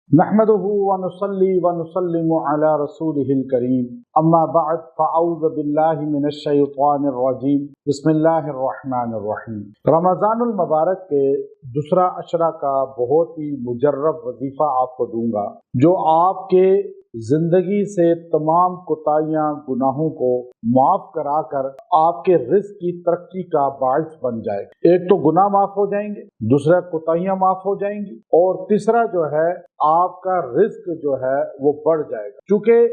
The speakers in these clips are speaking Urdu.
نحمده ونصلي ونسلم على رسوله الكريم اما بعد فاعوذ باللہ من الشیطان الرجیم بسم اللہ الرحمن الرحیم۔ رمضان المبارک کے دوسرا عشرہ کا بہت ہی مجرب وظیفہ آپ کو دوں گا جو آپ کے زندگی سے تمام کوتاہیاں گناہوں کو معاف کرا کر آپ کے رزق کی ترقی کا باعث بن جائے گا۔ ایک تو گناہ معاف ہو جائیں گے، دوسرا کوتاہیاں معاف ہو جائیں گی، اور تیسرا جو ہے آپ کا رزق جو ہے وہ بڑھ جائے گا، چونکہ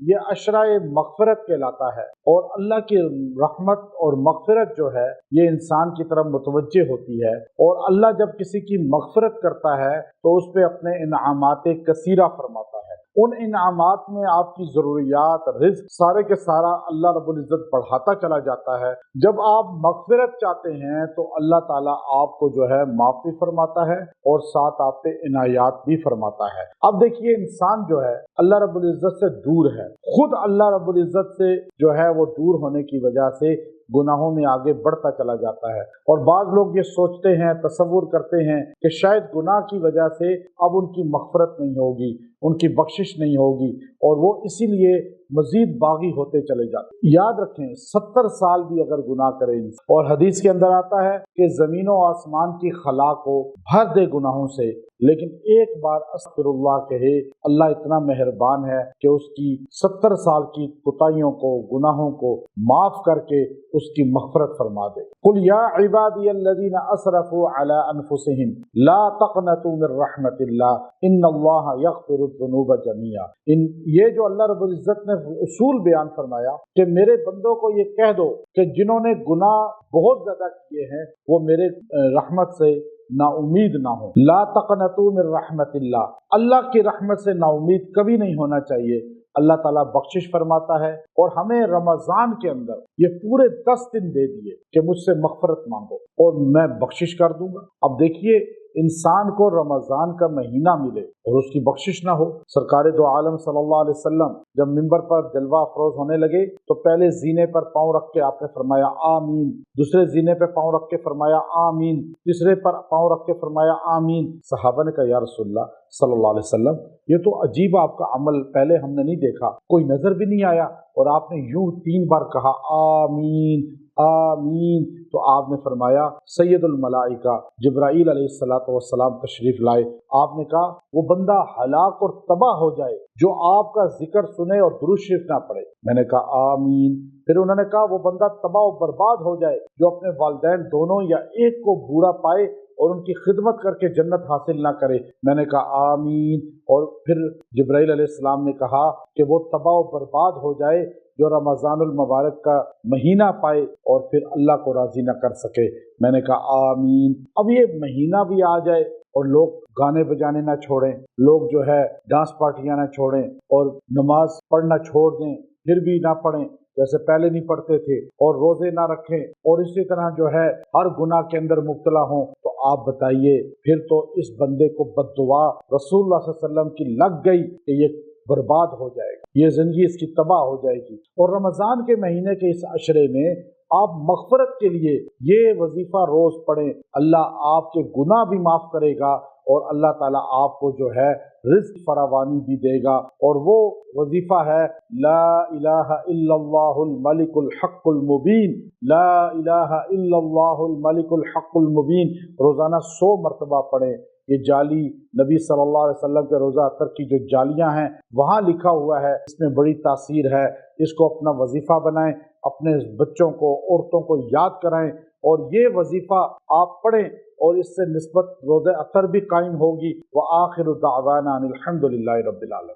یہ عشرہ مغفرت کہلاتا ہے، اور اللہ کی رحمت اور مغفرت جو ہے یہ انسان کی طرف متوجہ ہوتی ہے، اور اللہ جب کسی کی مغفرت کرتا ہے تو اس پہ اپنے انعامات کثیرہ فرماتا ہے۔ ان انعامات میں آپ کی ضروریات، رزق سارے کے سارا اللہ رب العزت بڑھاتا چلا جاتا ہے۔ جب آپ مغفرت چاہتے ہیں تو اللہ تعالیٰ آپ کو جو ہے معاف بھی فرماتا ہے اور ساتھ آپ پہ عنایات بھی فرماتا ہے۔ اب دیکھیے، انسان جو ہے اللہ رب العزت سے دور ہے، خود اللہ رب العزت سے جو ہے وہ دور ہونے کی وجہ سے گناہوں میں آگے بڑھتا چلا جاتا ہے، اور بعض لوگ یہ سوچتے ہیں، تصور کرتے ہیں کہ شاید گناہ کی وجہ سے اب ان کی مغفرت نہیں ہوگی، ان کی بخشش نہیں ہوگی، اور وہ اسی لیے مزید باغی ہوتے چلے جاتے۔ یاد رکھیں، 70 سال بھی اگر گناہ کریں، اور حدیث کے اندر آتا ہے کہ زمین و آسمان کی خلا کو بھر دے گناہوں سے، لیکن ایک بار استغفر اللہ کہے، اللہ اتنا مہربان ہے کہ اس کی 70 سال کی کوتاہیوں کو، گناہوں کو معاف کر کے اس کی مغفرت فرما دے۔ قل یا عبادی الذین اسرفوا علی انفسہم لا تقنطوا من رحمت اللہ ان اللہ یغفر الذنوب جميعا۔ یہ جو اللہ رب العزت نے اصول بیان فرمایا کہ میرے بندوں کو یہ کہہ دو کہ جنہوں نے گناہ بہت زیادہ کیے ہیں وہ میرے رحمت سے نا امید نہ ہو۔ لا تقنطوا من رحمت اللہ کی رحمت سے نا امید کبھی نہیں ہونا چاہیے۔ اللہ تعالیٰ بخشش فرماتا ہے، اور ہمیں رمضان کے اندر یہ پورے 10 دن دے دیے کہ مجھ سے مغفرت مانگو اور میں بخشش کر دوں گا۔ اب دیکھیے، انسان کو رمضان کا مہینہ ملے اور اس کی بخشش نہ ہو۔ سرکار دو عالم صلی اللہ علیہ وسلم جب منبر پر جلوہ افروز ہونے لگے تو پہلے زینے پر پاؤں رکھ کے آپ نے فرمایا آمین، دوسرے زینے پہ پاؤں رکھ کے فرمایا آمین، تیسرے پر پاؤں رکھ کے فرمایا آمین۔ صحابہ نے کہا یا رسول اللہ صلی اللہ علیہ وسلم، یہ تو عجیب آپ کا عمل، پہلے ہم نے نہیں دیکھا، کوئی نظر بھی نہیں آیا، اور آپ نے یوں 3 بار کہا آمین آمین۔ تو آپ نے فرمایا سید الملائکہ جبرائیل علیہ السلام تشریف لائے۔ آپ نے کہا وہ بندہ ہلاک اور تباہ ہو جائے جو آپ کا ذکر سنے اور درود شریف نہ پڑھے۔ میں نے کہا آمین۔ پھر انہوں نے کہا وہ بندہ تباہ و برباد ہو جائے جو اپنے والدین دونوں یا ایک کو برا پائے اور ان کی خدمت کر کے جنت حاصل نہ کرے۔ میں نے کہا آمین۔ اور پھر جبرائیل علیہ السلام نے کہا کہ وہ تباہ و برباد ہو جائے جو رمضان المبارک کا مہینہ پائے اور پھر اللہ کو راضی نہ کر سکے۔ میں نے کہا آمین۔ اب یہ مہینہ بھی آ جائے اور لوگ گانے بجانے نہ چھوڑیں، لوگ جو ہے ڈانس پارٹیاں نہ چھوڑیں، اور نماز پڑھنا چھوڑ دیں، پھر بھی نہ پڑھیں جیسے پہلے نہیں پڑھتے تھے، اور روزے نہ رکھیں، اور اسی طرح جو ہے ہر گناہ کے اندر مبتلا ہوں، تو آپ بتائیے پھر تو اس بندے کو بد دعا رسول اللہ صلی اللہ علیہ وسلم کی لگ گئی کہ یہ برباد ہو جائے گا، یہ زندگی اس کی تباہ ہو جائے گی۔ اور رمضان کے مہینے کے اس عشرے میں آپ مغفرت کے لیے یہ وظیفہ روز پڑھیں، اللہ آپ کے گناہ بھی معاف کرے گا، اور اللہ تعالیٰ آپ کو جو ہے رزق فراوانی بھی دے گا۔ اور وہ وظیفہ ہے لا الہ الا اللہ الملک الحق المبین، لا الہ الا اللہ الملک الحق المبین۔ روزانہ 100 مرتبہ پڑھیں۔ یہ جعلی نبی صلی اللہ علیہ وسلم کے روزہ افطار کی جو جالیاں ہیں وہاں لکھا ہوا ہے، اس میں بڑی تاثیر ہے۔ اس کو اپنا وظیفہ بنائیں، اپنے بچوں کو، عورتوں کو یاد کرائیں، اور یہ وظیفہ آپ پڑھیں، اور اس سے نسبت روزہ افطار بھی قائم ہوگی۔ وآخر دعوانا ان الحمد للہ رب العالمین۔